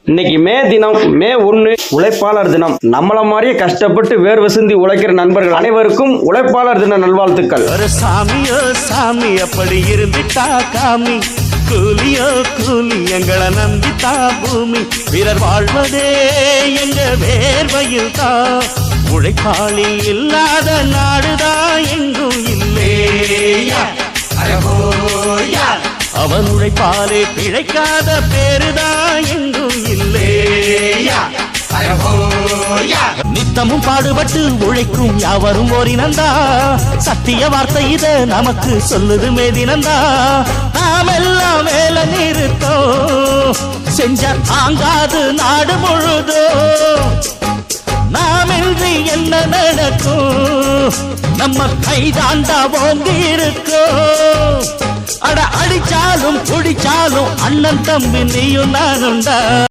இன்னைக்கு மே 1 உழைப்பாளர் தினம். நம்மள மாதிரியே கஷ்டப்பட்டு வேர்வை சிந்தி உழைக்கிற நண்பர்கள் அனைவருக்கும் உழைப்பாளர் தின நல்வாழ்த்துக்கள். சாமியோ சாமி அப்படி இருந்துட்டா காமி, கூலியோ கூலி எங்களை நம்பித்தா பூமி, பிறர் வாழ்வதே எங்க வேர்வையில் தான். உழைப்பாளி இல்லாத நாடுதான் எங்கும் இல்லையா, அவன் உழைப்பாலே பிழைக்காத பேருதான் எங்கும் இல்லையா. நித்தமும் பாடுபட்டு உழைக்கும் யாவரும் ஓரினந்தா, சத்திய வார்த்தை இத நமக்கு சொல்லுது மேதினந்தா. நாம் எல்லாம் வேலை நிறுத்தோம் செஞ்ச தாங்காது நாடு முழுதோ, நாம் இன்றி என்ன நடக்கும், நம்ம கைதாண்டா ஓங்கி இருக்கோம். அட அடிச்சாலும் குடிச்சாலும் அண்ணன் தம்பி நீயும் நானுண்டா.